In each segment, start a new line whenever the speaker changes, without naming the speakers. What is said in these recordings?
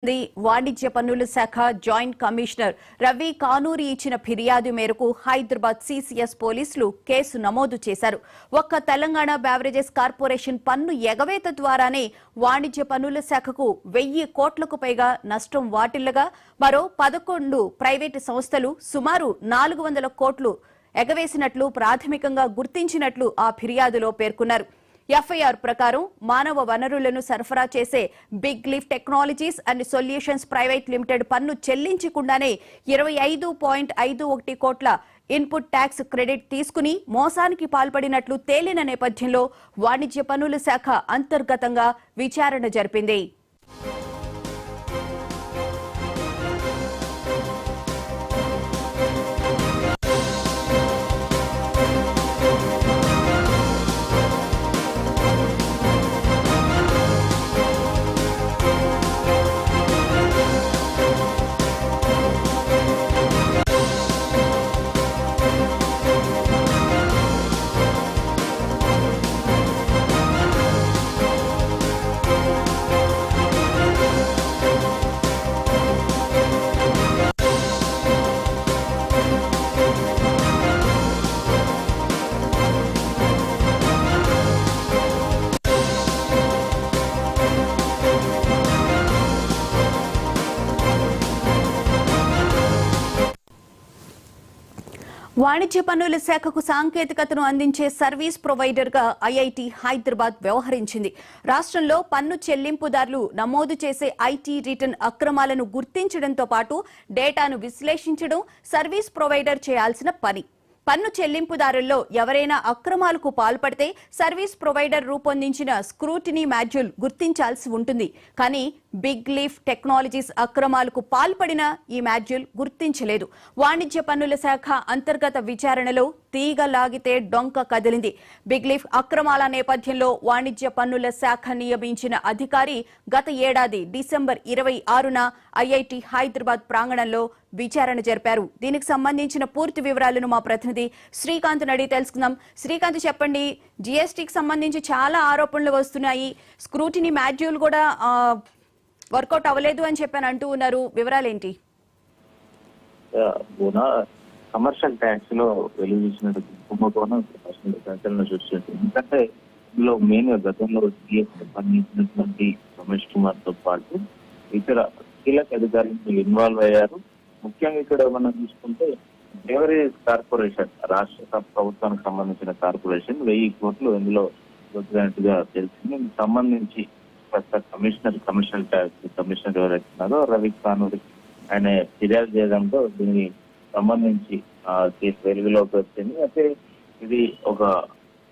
వాణిజ్య పన్నుల శాఖ జాయింట్ కమిషనర్ రవి కానూరి ఇచ్చిన ఫిర్యాదు మేరకు హైదరాబాద్ సిసిఎస్ పోలీసులు కేసు నమోదు చేశారు. ఒక్క తెలంగాణ బెవరేజెస్ కార్పొరేషన్ పన్ను ఎగవేత ద్వారానే వాణిజ్య పన్నుల శాఖకు 1000 కోట్లకు పైగా నష్టం వాటిల్లగా మరో 11 ప్రైవేటు సంస్థలు సుమారు 400 కోట్లు ఎగవేసినట్లు ప్రాథమికంగా గుర్తించినట్లు ఆ ఫిర్యాదులో పేర్కొన్నారు. ఎఫ్ఐఆర్ ప్రకారం మానవ వనరులను సరఫరా చేసే Big Leaf Technologies and Solutions Private Limited పన్ను చెల్లించకుండానే 25.51 కోట్ల ఇన్పుట్ ట్యాక్స్ క్రెడిట్ తీసుకుని మోసానికి పాల్పడినట్లు తేలిన నేపథ్యంలో వాణిజ్య పన్నుల శాఖ అంతర్గతంగా విచారణ జరిపింది. వాణిజ్య పన్నుల శాఖకు సాంకేతికతను అందించే సర్వీస్ ప్రొవైడర్ గా ఐఐటి హైదరాబాద్ వ్యవహరించింది. రాష్ట్రంలో పన్ను చెల్లింపుదారులు నమోదు చేసే ఐటీ రిటర్న్ అక్రమాలను గుర్తించడంతో పాటు డేటాను విశ్లేషించడం సర్వీస్ ప్రొవైడర్ చేయాల్సిన పని. పన్ను చెల్లింపుదారుల్లో ఎవరైనా అక్రమాలకు పాల్పడితే సర్వీస్ ప్రొవైడర్ రూపొందించిన స్క్రూటినీ మాడ్యూల్ గుర్తించాల్సి ఉంటుంది. కానీ బిగ్ లీఫ్ టెక్నాలజీస్ అక్రమాలకు పాల్పడిన ఈ మాడ్యూల్ గుర్తించలేదు. వాణిజ్య పన్నుల శాఖ అంతర్గత విచారణలో తీగ లాగితే డొంక కదిలింది. బిగ్ లీఫ్ అక్రమాల నేపథ్యంలో వాణిజ్య పన్నుల శాఖ నియమించిన అధికారి గత ఏడాది డిసెంబర్ 26న ఐఐటి హైదరాబాద్ ప్రాంగణంలో విచారణ జరిపారు. దీనికి సంబంధించిన పూర్తి వివరాలను మా ప్రతినిధి శ్రీకాంత్ అడిగి తెలుసుకుందాం. శ్రీకాంత్, చెప్పండి, జీఎస్టీకి సంబంధించి చాలా ఆరోపణలు వస్తున్నాయి. స్క్రూటినీ మాడ్యూల్ కూడా వర్కౌట్ అవ్వలేదు అని చెప్పని అంటూ ఉన్నారు. వివరాలేంటి?
కమర్షియల్ ట్యాక్స్ లో వెలువచ్చినట్టు కుంభకోణం సంచలనం సృష్టించింది. ఎందుకంటే ఇందులో మెయిన్ గా గతంలో జిఎస్టీ పనిచేసినటువంటి రమేష్ కుమార్ తో పాటు ఇతర కీలక అధికారులు ఇన్వాల్వ్ అయ్యారు. ముఖ్యంగా ఇక్కడ మనం చూసుకుంటే బెవరేజ్ కార్పొరేషన్, రాష్ట్ర ప్రభుత్వానికి సంబంధించిన కార్పొరేషన్ 1000 కోట్లు ఇందులో దొరికినట్టుగా తెలిసింది. దీనికి సంబంధించి కమిషనర్ ట్యాక్స్ కమిషనర్ ఎవరైతున్నారో రవి కానూరి ఆయన ఫిర్యాదు చేయడంతో దీనికి సంబంధించి కేసు వెలుగులోకి వచ్చింది. అయితే ఇది ఒక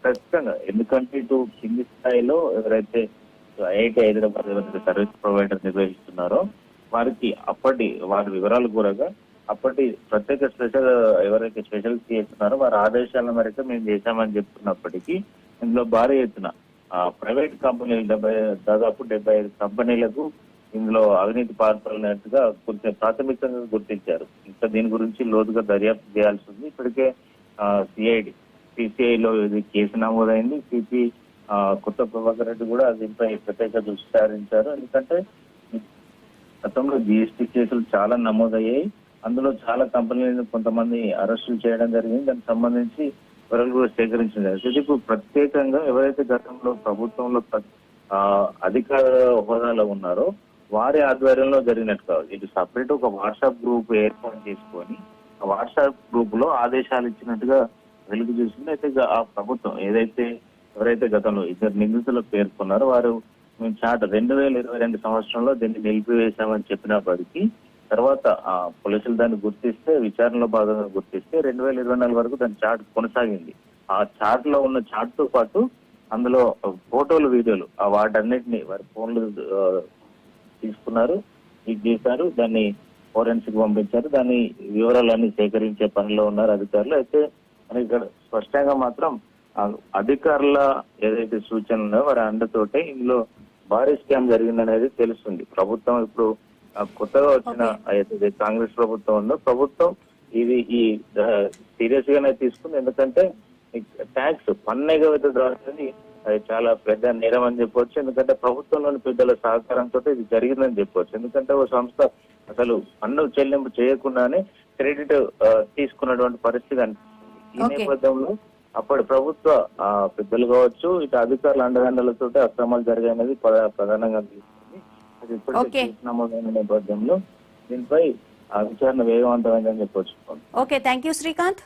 ఖచ్చితంగా, ఎందుకంటే ఇటు కింది స్థాయిలో ఎవరైతే ఐఐటి హైదరాబాద్ ఎవరైతే సర్వీస్ ప్రొవైడర్ నిర్వహిస్తున్నారో వారి వివరాలు కూరగా అప్పటి ప్రత్యేక ఎవరైతే స్పెషల్ చేస్తున్నారో వారి ఆదేశాల మేరకు మేము చేశామని చెప్తున్నప్పటికీ ఇందులో భారీ ఎత్తున ప్రైవేట్ కంపెనీలు దాదాపు 75 కంపెనీలకు ఇందులో అవినీతి పాల్పడినట్టుగా కొంచెం ప్రాథమికంగా గుర్తించారు. ఇంకా దీని గురించి లోతుగా దర్యాప్తు చేయాల్సి ఉంది. ఇప్పటికే సిసిఐలో ఇది కేసు నమోదైంది. సిపి కొత్త ప్రభాకర్ రెడ్డి కూడా దీనిపై ప్రత్యేక దృష్టి సారించారు. ఎందుకంటే గతంలో జిఎస్టీ కేసులు చాలా నమోదయ్యాయి. అందులో చాలా కంపెనీలను కొంతమంది అరెస్టులు చేయడం జరిగింది. దానికి సంబంధించి వివరాలు కూడా సేకరించింది. అయితే ఇప్పుడు ప్రత్యేకంగా ఎవరైతే గతంలో ప్రభుత్వంలో అధికార హోదాలో ఉన్నారో వారి ఆధ్వర్యంలో జరిగినట్టుగా ఇది సపరేట్ ఒక వాట్సాప్ గ్రూప్ ఏర్పాటు చేసుకొని ఆ వాట్సాప్ గ్రూప్ లో ఆదేశాలు ఇచ్చినట్టుగా వెలుగు చూసింది. అయితే ఆ ప్రభుత్వం ఎవరైతే గతంలో ఇద్దరు నిందితులు పేర్కొన్నారో వారు మేము 2022 సంవత్సరంలో దీన్ని నిలిపివేశామని చెప్పినప్పటికీ తర్వాత పోలీసులు దాన్ని గుర్తిస్తే, విచారణలో భాగంగా గుర్తిస్తే 2024 వరకు దాని చార్ట్ కొనసాగింది. ఆ చార్ట్ లో ఉన్న చార్ట్ తో పాటు అందులో ఫోటోలు, వీడియోలు వాటన్నిటిని వారి ఫోన్లు తీసుకున్నారు, ఇది చేశారు, దాన్ని ఫోరెన్సిక్ పంపించారు. దాని వివరాలన్నీ సేకరించే పనిలో ఉన్నారు అధికారులు. అయితే మనకి ఇక్కడ స్పష్టంగా మాత్రం అధికారుల ఏదైతే సూచనలు ఉన్నాయో వారి అండతోటే ఇందులో భారీ స్కామ్ జరిగిందనేది తెలుస్తుంది. ప్రభుత్వం ఇప్పుడు కొత్తగా వచ్చిన ఏదైతే కాంగ్రెస్ ప్రభుత్వం ఉందో ప్రభుత్వం ఇది సీరియస్ గానే తీసుకుంది. ఎందుకంటే ట్యాక్స్ పన్ను ఎగవేత ద్వారా అది చాలా పెద్ద నేరం అని చెప్పవచ్చు. ఎందుకంటే ప్రభుత్వంలోని పెద్దల సహకారంతో ఇది జరిగిందని చెప్పవచ్చు. ఎందుకంటే ఓ సంస్థ అసలు పన్ను చెల్లింపు చేయకుండానే క్రెడిట్ తీసుకున్నటువంటి పరిస్థితి అనిపిస్తుంది. ఈ నేపథ్యంలో అప్పటి ప్రభుత్వ పెద్దలు కావచ్చు, ఇటు అధికారుల అండదండలతో అక్రమాలు జరిగాయనేది ప్రధానంగా తీసుకుంది. అది ఇప్పటికే నమోదైన నేపథ్యంలో దీనిపై విచారణ వేగవంతమైందని చెప్పవచ్చు.
Okay, thank you Srikanth.